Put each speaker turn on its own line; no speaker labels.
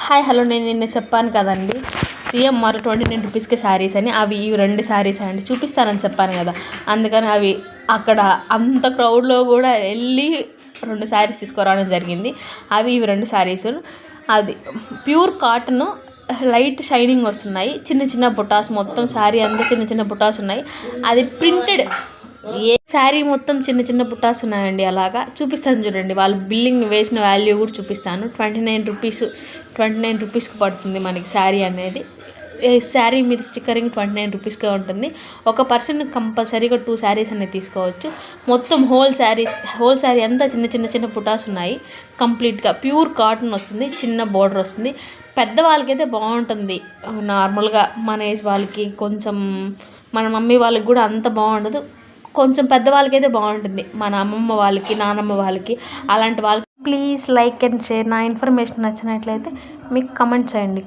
Hi hello నేను నిన్న చెప్పాను కదండి సిఎంఆర్ 29 రూపీస్కి శారీస్ అని. అవి ఈ 2 శారీస్ అండి, చూపిస్తానని చెప్పాను కదా. అందుకని అవి అక్కడ అంత క్రౌడ్లో కూడా వెళ్ళి 2 శారీస్ తీసుకురావడం జరిగింది. అవి ఇవి 2 శారీస్. అది ప్యూర్ కాటన్, లైట్ షైనింగ్ వస్తున్నాయి. చిన్న చిన్న బుటాస్, మొత్తం శారీ అంతా చిన్న చిన్న బుటాస్ ఉన్నాయి. అది ప్రింటెడ్, ఏ శారీ మొత్తం చిన్న చిన్న బుట్టాస్ ఉన్నాయండి. అలాగా చూపిస్తాను చూడండి. వాళ్ళు బిల్లింగ్ వేసిన వాల్యూ కూడా చూపిస్తాను. 29 రూపీస్కి పడుతుంది మనకి శారీ అనేది. శారీ మీద స్టిక్కరింగ్ 29 రూపీస్కే ఉంటుంది. ఒక పర్సన్ కంపల్సరీగా 2 శారీస్ అనేది తీసుకోవచ్చు. మొత్తం హోల్ శారీ అంతా చిన్న చిన్న చిన్న పుటాస్ ఉన్నాయి. కంప్లీట్గా ప్యూర్ కాటన్ వస్తుంది, చిన్న బోర్డర్ వస్తుంది. పెద్దవాళ్ళకైతే బాగుంటుంది. నార్మల్గా మన ఏజ్ వాళ్ళకి, కొంచెం మన మమ్మీ వాళ్ళకి కూడా అంత బాగుండదు. కొంచెం పెద్దవాళ్ళకైతే బాగుంటుంది, మన అమ్మమ్మ వాళ్ళకి, నానమ్మ వాళ్ళకి, అలాంటి వాళ్ళకి. Please like and share. నా ఇన్ఫర్మేషన్ నచ్చినట్లయితే మీకు కమెంట్ చేయండి.